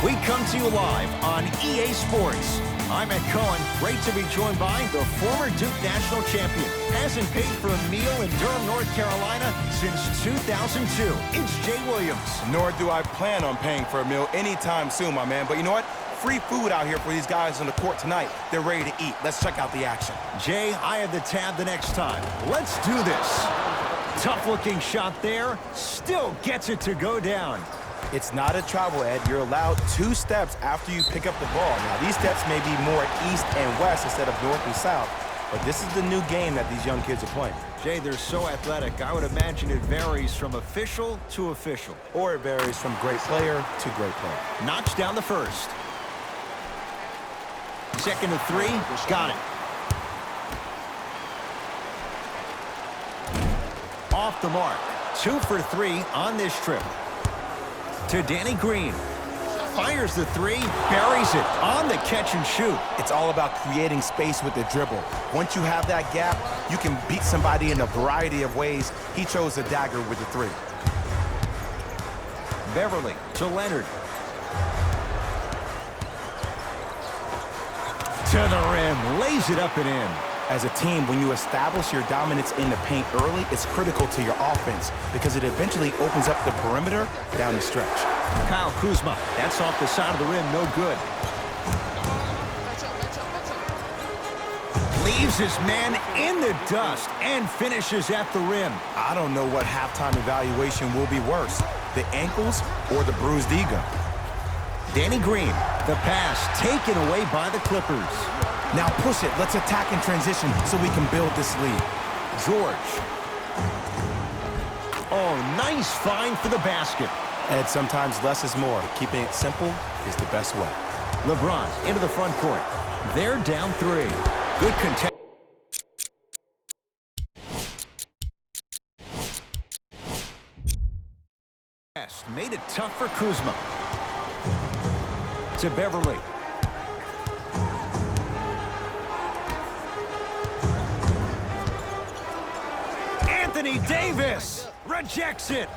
We come to you live on EA Sports. I'm Ed Cohen. Great to be joined by the former Duke national champion. Hasn't paid for a meal in Durham, North Carolina since 2002. It's Jay Williams. Nor do I plan on paying for a meal anytime soon, my man. But you know what? Free food out here for these guys on the court tonight. They're ready to eat. Let's check out the action. Jay, I have the tab the next time. Let's do this. Tough-looking shot there. Still gets it to go down. It's not a travel, Ed. You're allowed 2 steps after you pick up the ball. Now, these steps may be more east and west instead of north and south, but this is the new game that these young kids are playing. Jay, they're so athletic. I would imagine it varies from official to official. Or it varies from great player to great player. Knocks down the first. Second to 3. Got it. Off the mark. 2 for 3 on this trip. To Danny Green. Fires the 3, buries it on the catch and shoot. It's all about creating space with the dribble. Once you have that gap, you can beat somebody in a variety of ways. He chose the dagger with the 3. Beverly to Leonard. To the rim, lays it up and in. As a team, when you establish your dominance in the paint early, it's critical to your offense because it eventually opens up the perimeter down the stretch. Kyle Kuzma, that's off the side of the rim, no good. Leaves his man in the dust and finishes at the rim. I don't know what halftime evaluation will be worse, the ankles or the bruised ego. Danny Green, the pass taken away by the Clippers. Now push it. Let's attack in transition so we can build this lead. George. Oh, nice find for the basket. And sometimes less is more. Keeping it simple is the best way. LeBron into the front court. They're down 3. Good contact. Made it tough for Kuzma. To Beverly. Anthony Davis rejects it.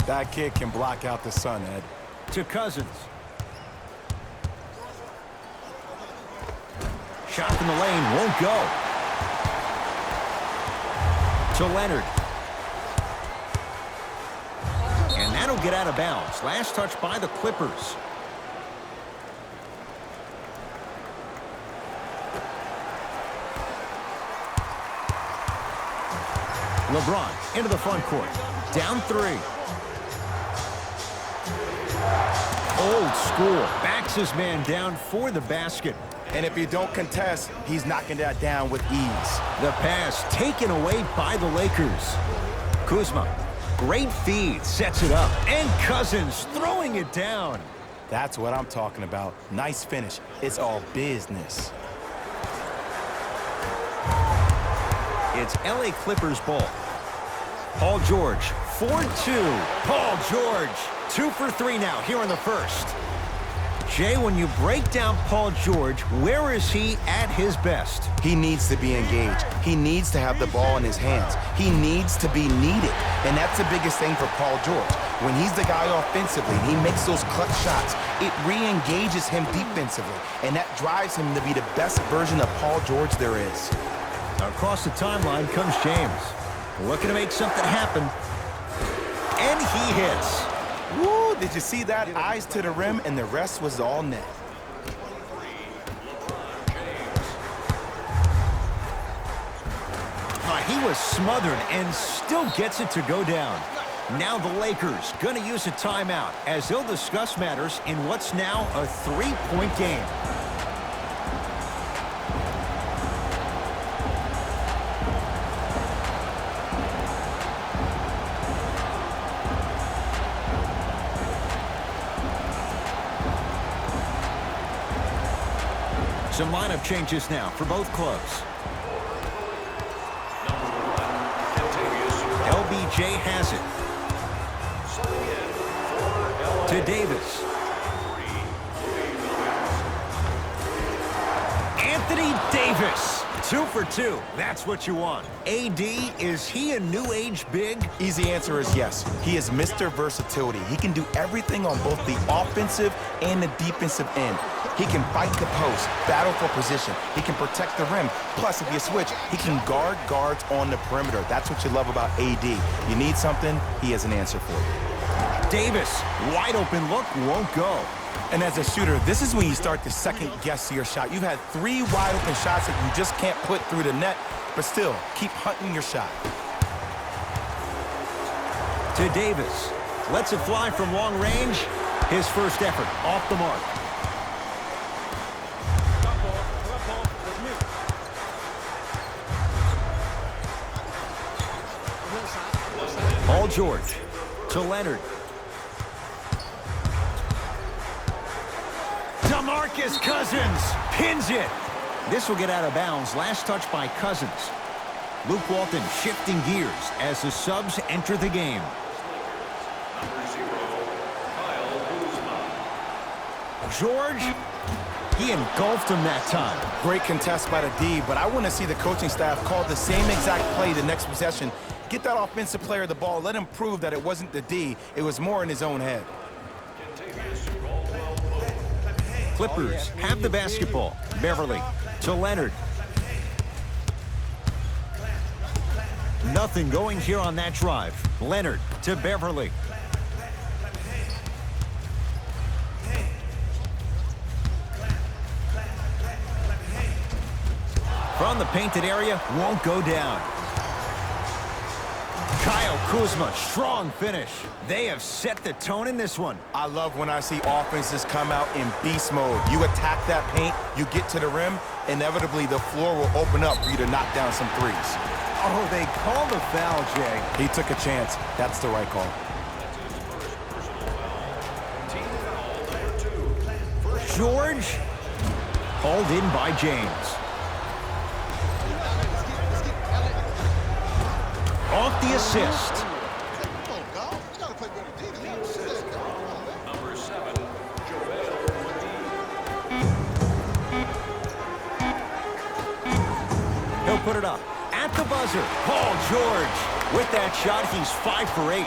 That kid can block out the sun, Ed. To Cousins. Shot from the lane won't go. To Leonard. And that'll get out of bounds. Last touch by the Clippers. LeBron into the front court. Down 3. Old school. Backs his man down for the basket. And if you don't contest, he's knocking that down with ease. The pass taken away by the Lakers. Kuzma. Great feed. Sets it up. And Cousins throwing it down. That's what I'm talking about. Nice finish. It's all business. It's LA Clippers ball. Paul George, 4-2. Paul George, 2 for 3 now here in the first. Jay, when you break down Paul George, where is he at his best? He needs to be engaged. He needs to have the ball in his hands. He needs to be needed. And that's the biggest thing for Paul George. When he's the guy offensively, he makes those clutch shots. It re-engages him defensively. And that drives him to be the best version of Paul George there is. Across the timeline comes James. Looking to make something happen. And he hits. Woo, did you see that? Eyes to the rim, and the rest was all net. He was smothered and still gets it to go down. Now the Lakers going to use a timeout as they'll discuss matters in what's now a 3-point game. Some lineup changes now for both clubs. LBJ has it. To Davis. Anthony Davis 2 for 2. That's what you want. AD, is he a new age big? Easy answer is yes. He is Mr. Versatility. He can do everything on both the offensive and the defensive end. He can fight the post, battle for position. He can protect the rim. Plus, if you switch, he can guard guards on the perimeter. That's what you love about AD. You need something, he has an answer for you. Davis, wide open look, won't go. And as a shooter, this is when you start to second guess your shot. You've had 3 wide open shots that you just can't put through the net, but still, keep hunting your shot. To Davis. Lets it fly from long range. His first effort off the mark. Paul George to Leonard. DeMarcus Cousins pins it. This will get out of bounds. Last touch by Cousins. Luke Walton shifting gears as the subs enter the game. George, he engulfed him that time. Great contest by the D, but I want to see the coaching staff call the same exact play the next possession. Get that offensive player the ball. Let him prove that it wasn't the D. It was more in his own head. Clippers have the basketball. Beverly to Leonard. Nothing going here on that drive. Leonard to Beverly. From the painted area, won't go down. Kyle Kuzma, strong finish. They have set the tone in this one. I love when I see offenses come out in beast mode. You attack that paint, you get to the rim, inevitably the floor will open up for you to knock down some threes. Oh, they called a foul, Jay. He took a chance. That's the right call. George, hauled in by James. Off the assist. He'll put it up at the buzzer. Paul George with that shot. He's 5 for 8.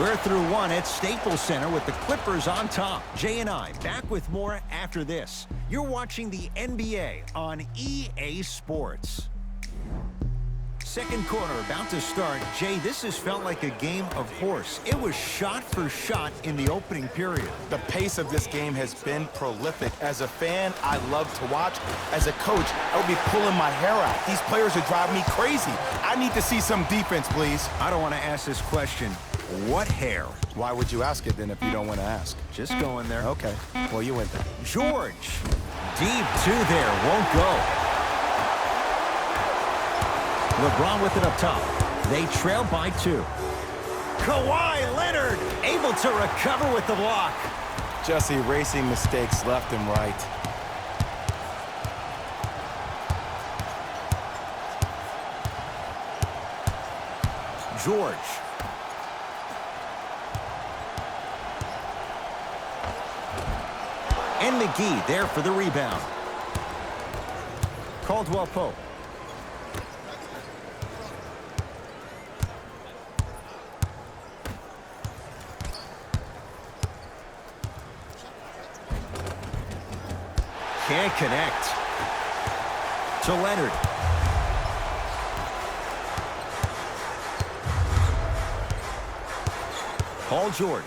We're through one at Staples Center with the Clippers on top. Jay and I back with more after this. You're watching the NBA on EA Sports. Second quarter about to start. Jay, this has felt like a game of horse. It was shot for shot in the opening period. The pace of this game has been prolific. As a fan, I love to watch. As a coach, I would be pulling my hair out. These players are driving me crazy. I need to see some defense, please. I don't want to ask this question. What hair? Why would you ask it then if you don't want to ask? Just going there. Okay. Well, you went there. George. Deep 2 there. Won't go. LeBron with it up top. They trail by 2. Kawhi Leonard able to recover with the block. Just erasing mistakes left and right. George. And McGee there for the rebound. Caldwell Pope. Can't connect. To Leonard. Paul George.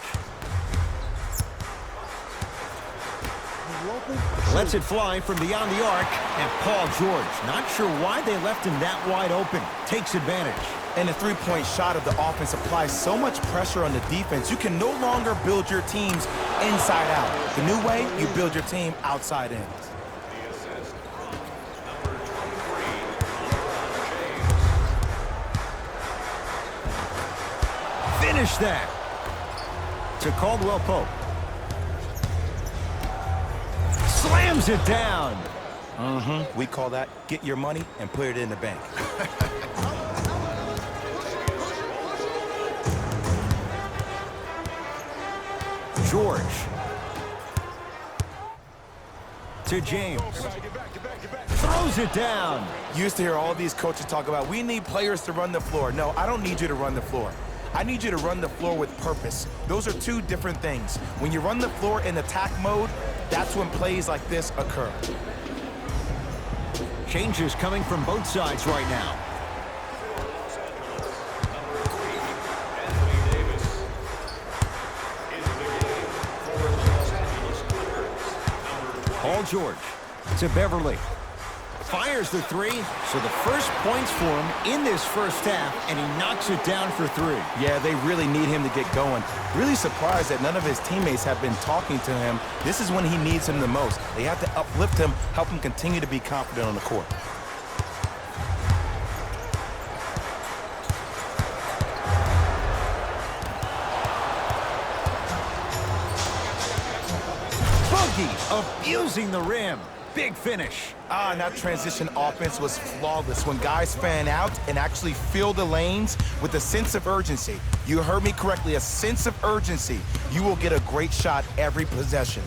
Lets it fly from beyond the arc. And Paul George, not sure why they left him that wide open. Takes advantage. And the three-point shot of the offense applies so much pressure on the defense, you can no longer build your teams inside out. The new way, you build your team outside in. Finish that. To Caldwell Pope. Slams it down. We call that get your money and put it in the bank. George. To James. Throws throws it down. You used to hear all these coaches talk about, we need players to run the floor. No, I don't need you to run the floor. I need you to run the floor with purpose. Those are two different things. When you run the floor in attack mode, that's when plays like this occur. Changes coming from both sides right now. Paul George to Beverly. Fires the three, so the first points for him in this first half, and he knocks it down for three. Yeah, they really need him to get going. Really surprised that none of his teammates have been talking to him. This is when he needs him the most. They have to uplift him, help him continue to be confident on the court. Boogie abusing the rim. Big finish. And that transition offense was flawless. When guys fan out and actually fill the lanes with a sense of urgency. You heard me correctly, a sense of urgency. You will get a great shot every possession.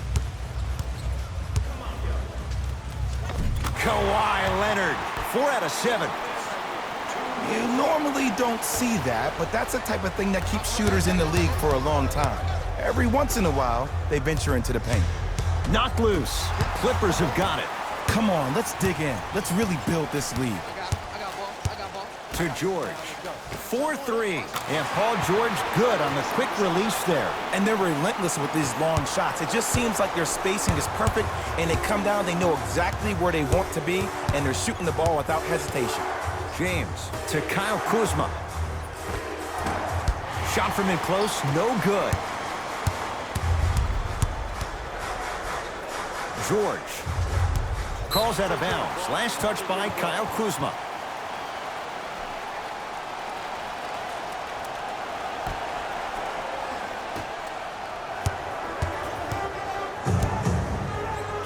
Kawhi Leonard, 4 out of 7. You normally don't see that, but that's the type of thing that keeps shooters in the league for a long time. Every once in a while, they venture into the paint. Knocked loose. Clippers have got it. Come on, let's dig in. Let's really build this lead. I got ball. To George. 4-3. And Paul George good on the quick release there. And they're relentless with these long shots. It just seems like their spacing is perfect, and they come down, they know exactly where they want to be, and they're shooting the ball without hesitation. James to Kyle Kuzma. Shot from in close, no good. George calls out of bounds. Last touch by Kyle Kuzma.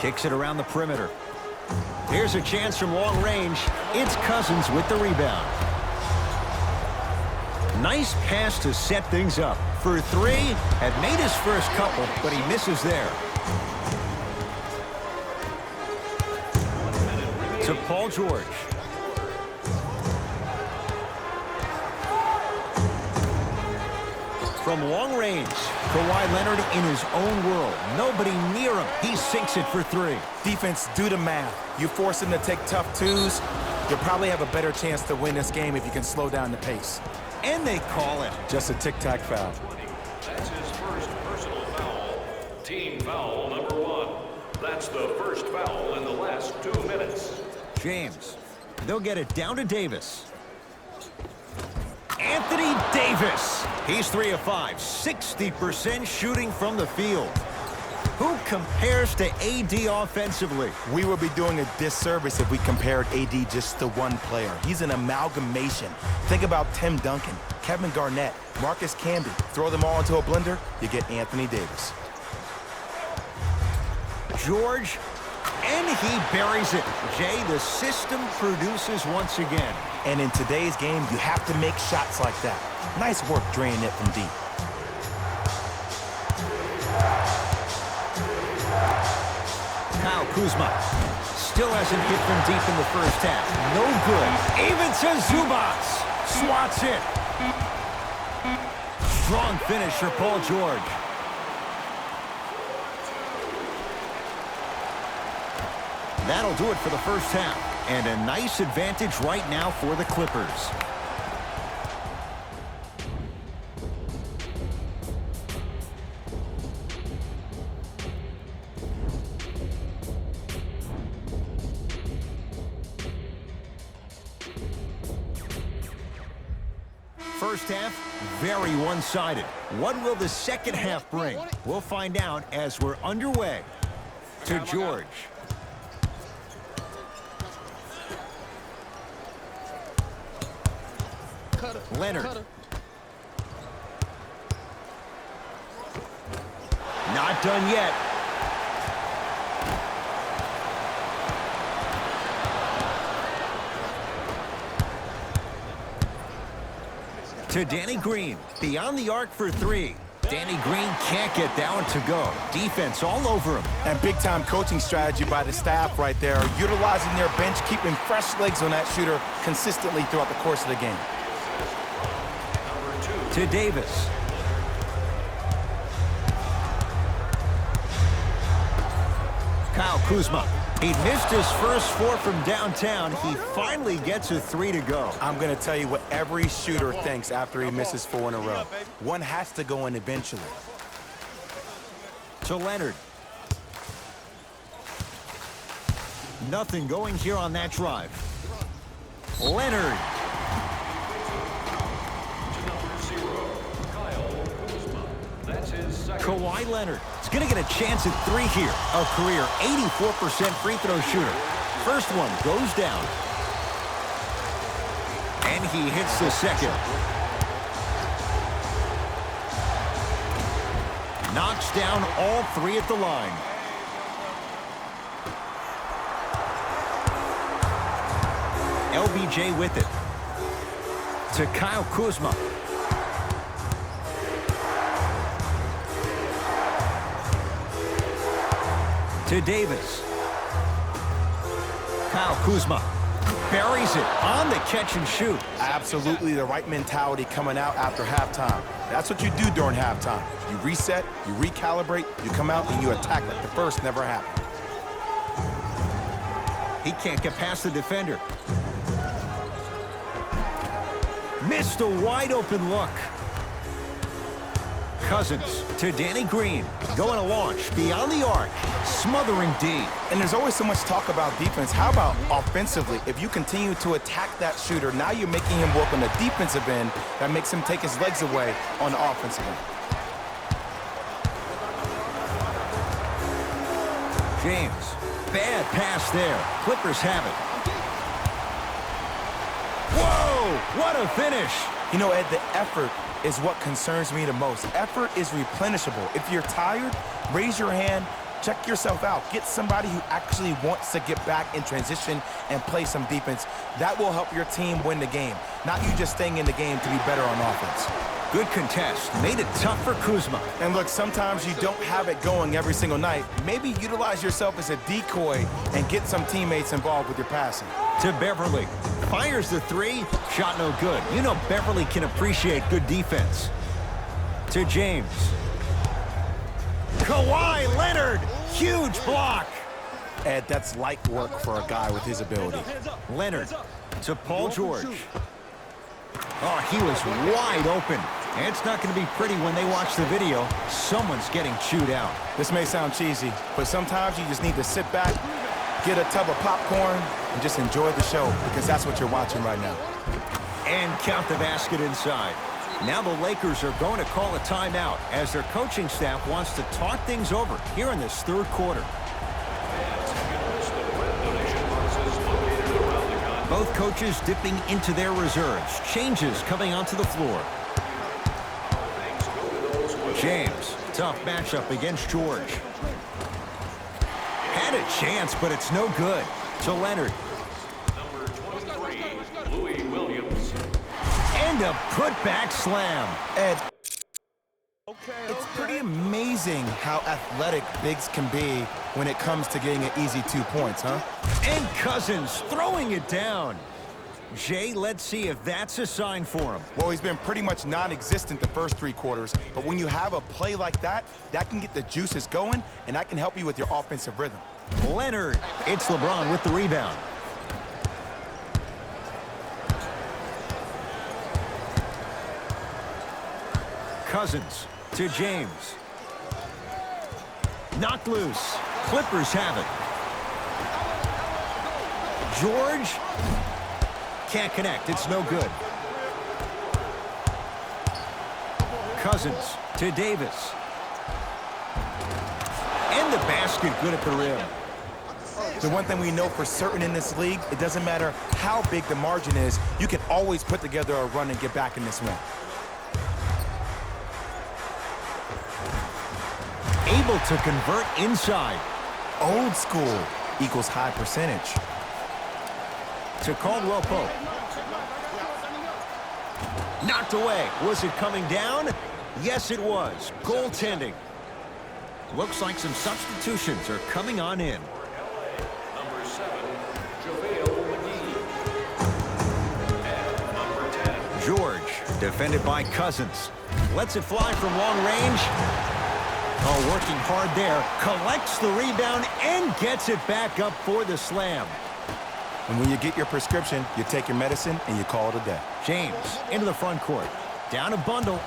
Kicks it around the perimeter. Here's a chance from long range. It's Cousins with the rebound. Nice pass to set things up. For three, had made his first couple, but he misses there. To Paul George. From long range, Kawhi Leonard in his own world. Nobody near him. He sinks it for three. Defense, do the math. You force him to take tough twos, you'll probably have a better chance to win this game if you can slow down the pace. And they call it. Just a tic-tac foul. That's his first personal foul. Team foul number 1. That's the first foul in the last 2 minutes. James. They'll get it down to Davis. Anthony Davis. He's 3 of 5. 60% shooting from the field. Who compares to AD offensively? We would be doing a disservice if we compared AD just to one player. He's an amalgamation. Think about Tim Duncan, Kevin Garnett, Marcus Camby. Throw them all into a blender, you get Anthony Davis. George, and he buries it. Jay, the system produces once again. And in today's game, you have to make shots like that. Nice work draining it from deep. Kyle Kuzma still hasn't hit from deep in the first half. No good. Even to Zubac. Swats it. Strong finish for Paul George. That'll do it for the first half. And a nice advantage right now for the Clippers. First half, very one-sided. What will the second half bring? We'll find out as we're underway. To George. Leonard. Not done yet. To Danny Green. Beyond the arc for three. Danny Green can't get that one to go. Defense all over him. And big-time coaching strategy by the staff right there, utilizing their bench, keeping fresh legs on that shooter consistently throughout the course of the game. To Davis. Kyle Kuzma. He missed his first 4 from downtown. He finally gets a 3 to go. I'm going to tell you what every shooter thinks after he misses 4 in a row. One has to go in eventually. To Leonard. Nothing going here on that drive. Leonard. Kawhi Leonard is going to get a chance at 3 here. A career 84% free throw shooter. First one goes down. And he hits the second. Knocks down all 3 at the line. LBJ with it. To Kyle Kuzma. To Davis. Kyle Kuzma buries it on the catch and shoot. Absolutely the right mentality coming out after halftime. That's what you do during halftime. You reset, you recalibrate, you come out and you attack like the first never happened. He can't get past the defender. Missed a wide open look. Cousins to Danny Green. Going to launch beyond the arc. Smothering D. And there's always so much talk about defense. How about offensively? If you continue to attack that shooter, now you're making him work on the defensive end. That makes him take his legs away on the offensive end. James. Bad pass there. Clippers have it. Whoa! What a finish! You know, Ed, the effort is what concerns me the most. Effort is replenishable. If you're tired, raise your hand, check yourself out. Get somebody who actually wants to get back in transition and play some defense. That will help your team win the game, not you just staying in the game to be better on offense. Good contest. Made it tough for Kuzma. And look, sometimes you don't have it going every single night. Maybe utilize yourself as a decoy and get some teammates involved with your passing. To Beverly. Fires the 3. Shot no good. You know Beverly can appreciate good defense. To James. Kawhi Leonard. Huge block. Ed, that's light work for a guy with his ability. Leonard to Paul George. Oh, he was wide open. And it's not going to be pretty when they watch the video. Someone's getting chewed out. This may sound cheesy, but sometimes you just need to sit back, get a tub of popcorn, and just enjoy the show, because that's what you're watching right now. And count the basket inside. Now the Lakers are going to call a timeout as their coaching staff wants to talk things over here in this third quarter. Both coaches dipping into their reserves. Changes coming onto the floor. James, tough matchup against George. Had a chance, but it's no good. To Leonard. Number 23, Louis Williams. And a putback slam. Ed, it's pretty amazing how athletic bigs can be when it comes to getting an easy 2 points, huh? And Cousins throwing it down. Jay, let's see if that's a sign for him. Well, he's been pretty much non-existent the first 3 quarters, but when you have a play like that, that can get the juices going, and that can help you with your offensive rhythm. Leonard. It's LeBron with the rebound. Cousins to James. Knocked loose. Clippers have it. George can't connect. It's no good. Cousins to Davis. And the basket good at the rim. The one thing we know for certain in this league, it doesn't matter how big the margin is, you can always put together a run and get back in this one. Able to convert inside. Old school equals high percentage. To Caldwell Pope. Knocked away. Was it coming down? Yes, it was. Goaltending. Looks like some substitutions are coming on in. Number 7, JaVale McGee. And number 10. George, defended by Cousins. Lets it fly from long range. Oh, working hard there. Collects the rebound and gets it back up for the slam. And when you get your prescription, you take your medicine and you call it a day. James into the front court. Down a bundle.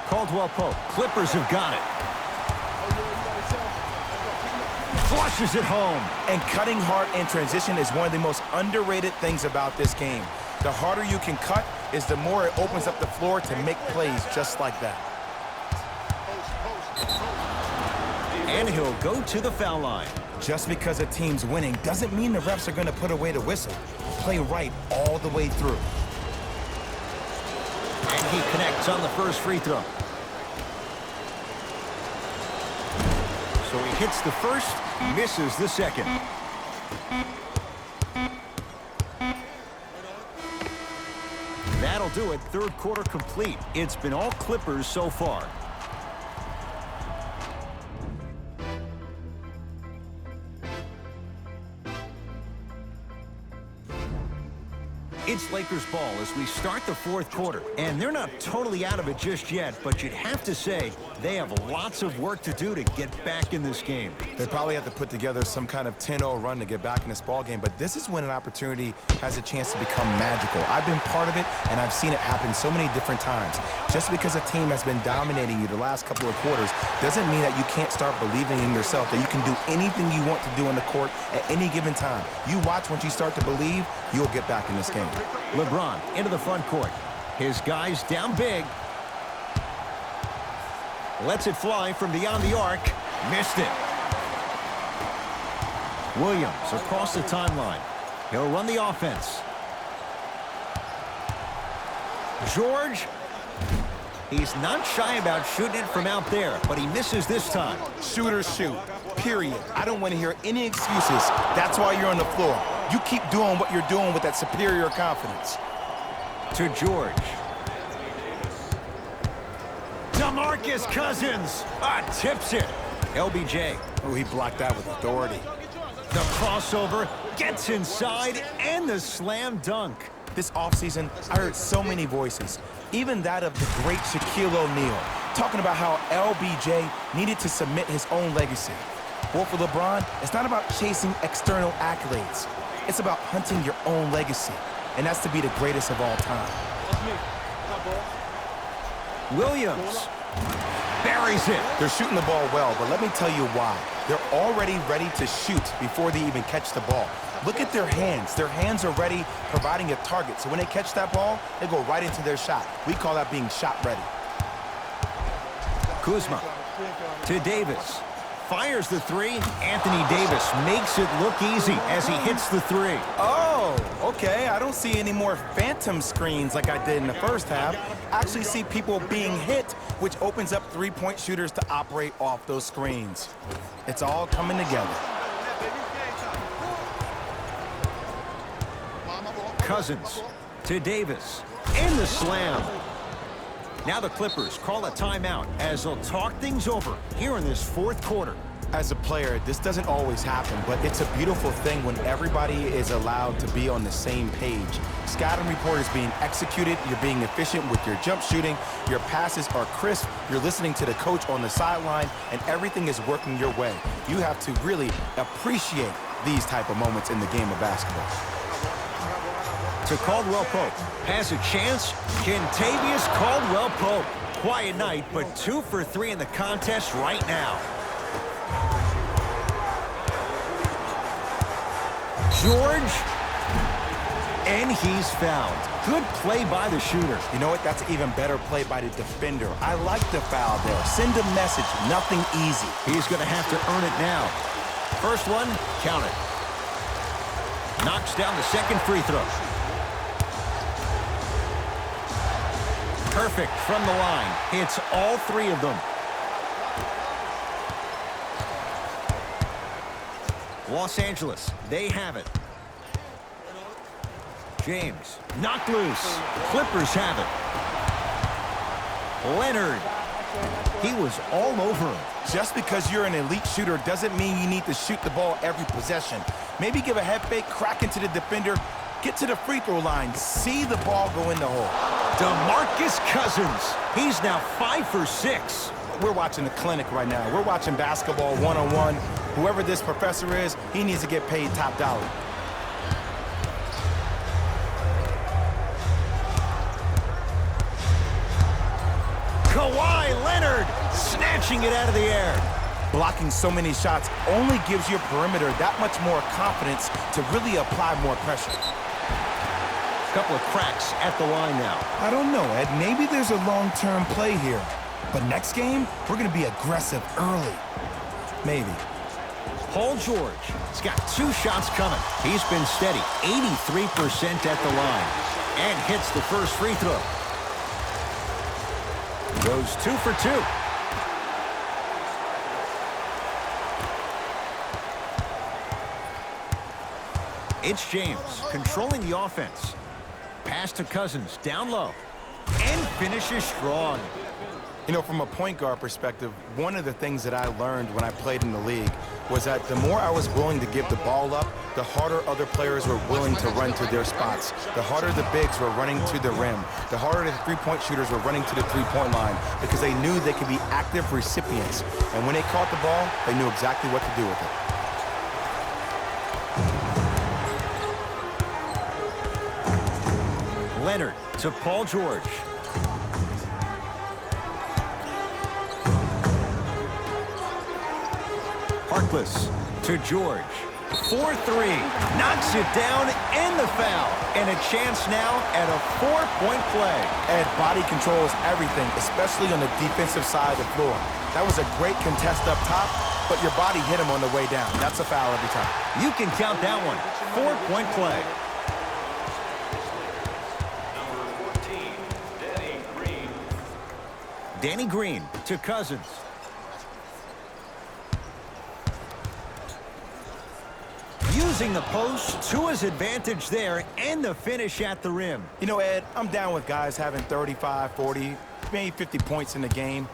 Caldwell Pope. Clippers have got it. Flushes it home. And cutting hard in transition is one of the most underrated things about this game. The harder you can cut is the more it opens up the floor to make plays just like that. And he'll go to the foul line. Just because a team's winning doesn't mean the refs are going to put away the whistle. Play right all the way through. And he connects on the first free throw. So he hits the first, misses the second. That'll do it. Third quarter complete. It's been all Clippers so far. It's Lakers ball as we start the fourth quarter. And they're not totally out of it just yet, but you'd have to say they have lots of work to do to get back in this game. They probably have to put together some kind of 10-0 run to get back in this ball game, but this is when an opportunity has a chance to become magical. I've been part of it, and I've seen it happen so many different times. Just because a team has been dominating you the last couple of quarters doesn't mean that you can't start believing in yourself, that you can do anything you want to do on the court at any given time. You watch, once you start to believe, you'll get back in this game. LeBron into the front court. His guys down big. Lets it fly from beyond the arc. Missed it. Williams across the timeline. He'll run the offense. George. He's not shy about shooting it from out there, but he misses this time. Shooters shoot, period. I don't want to hear any excuses. That's why you're on the floor. You keep doing what you're doing with that superior confidence. To George. DeMarcus Cousins tips it. LBJ. Oh, he blocked that with authority. The crossover gets inside and the slam dunk. This offseason, I heard so many voices, even that of the great Shaquille O'Neal, talking about how LBJ needed to submit his own legacy. Well, for LeBron, it's not about chasing external accolades. It's about hunting your own legacy, and that's to be the greatest of all time. Williams buries it. They're shooting the ball well, but let me tell you why. They're already ready to shoot before they even catch the ball. Look at their hands. Their hands are ready, providing a target. So when they catch that ball, they go right into their shot. We call that being shot ready. Kuzma to Davis. Fires the three. Anthony Davis makes it look easy as he hits the three. Oh, okay. I don't see any more phantom screens like I did in the first half. I actually see people being hit, which opens up three-point shooters to operate off those screens. It's all coming together. Cousins to Davis. And the slam. Now the Clippers call a timeout as they'll talk things over here in this fourth quarter. As a player, this doesn't always happen, but it's a beautiful thing when everybody is allowed to be on the same page. Scouting report is being executed, you're being efficient with your jump shooting, your passes are crisp, you're listening to the coach on the sideline, and everything is working your way. You have to really appreciate these type of moments in the game of basketball. To Caldwell Pope. Has a chance. Kentavious Caldwell Pope. Quiet night, but 2 for 3 in the contest right now. George. And he's fouled. Good play by the shooter. You know what? That's an even better play by the defender. I like the foul there. Send a message. Nothing easy. He's going to have to earn it now. First one, count it. Knocks down the second free throw. Perfect from the line. Hits all 3 of them. Los Angeles, they have it. James, knocked loose. Clippers have it. Leonard. He was all over him. Just because you're an elite shooter doesn't mean you need to shoot the ball every possession. Maybe give a head fake, crack into the defender, get to the free throw line, see the ball go in the hole. DeMarcus Cousins. He's now 5 for 6. We're watching the clinic right now. We're watching basketball one-on-one. Whoever this professor is, he needs to get paid top dollar. Kawhi Leonard snatching it out of the air. Blocking so many shots only gives your perimeter that much more confidence to really apply more pressure. Couple of cracks at the line now. I don't know, Ed. Maybe there's a long-term play here. But next game, we're going to be aggressive early. Maybe. Paul George has got 2 shots coming. He's been steady, 83% at the line. And hits the first free throw. Goes 2 for 2. It's James controlling the offense. Pass to Cousins, down low. And finishes strong. You know, from a point guard perspective, one of the things that I learned when I played in the league was that the more I was willing to give the ball up, the harder other players were willing to run to their spots. The harder the bigs were running to the rim. The harder the three-point shooters were running to the three-point line because they knew they could be active recipients. And when they caught the ball, they knew exactly what to do with it. Leonard to Paul George. Harkless to George. 4-3. Knocks it down and the foul. And a chance now at a 4-point play. And body controls everything, especially on the defensive side of the floor. That was a great contest up top, but your body hit him on the way down. That's a foul every time. You can count that one. 4-point play. Danny Green to Cousins. Using the post to his advantage there and the finish at the rim. You know, Ed, I'm down with guys having 35, 40, maybe 50 points in the game.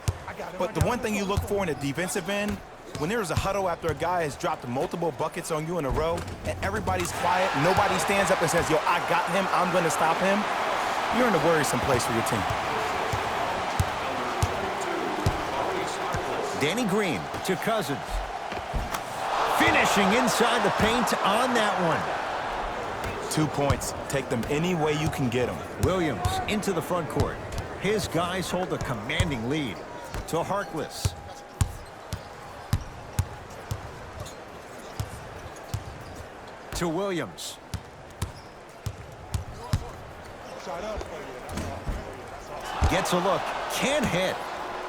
But the one thing you look for in a defensive end, when there's a huddle after a guy has dropped multiple buckets on you in a row and everybody's quiet, nobody stands up and says, yo, I got him, I'm going to stop him, you're in a worrisome place for your team. Danny Green to Cousins. Finishing inside the paint on that one. 2 points. Take them any way you can get them. Williams into the front court. His guys hold a commanding lead. To Harkless. To Williams. Gets a look. Can't hit.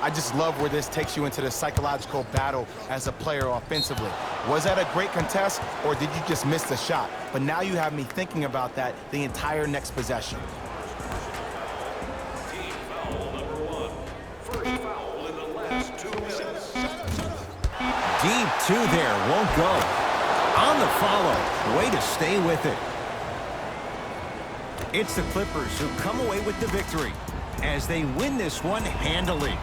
I just love where this takes you into the psychological battle as a player offensively. Was that a great contest, or did you just miss the shot? But now you have me thinking about that the entire next possession. Team foul number 1. First foul in the last 2 minutes. Deep 2 there. Won't go. On the follow. Way to stay with it. It's the Clippers who come away with the victory as they win this one handily.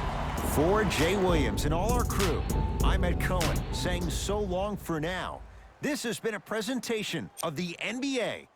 For Jay Williams and all our crew, I'm Ed Cohen saying so long for now. This has been a presentation of the NBA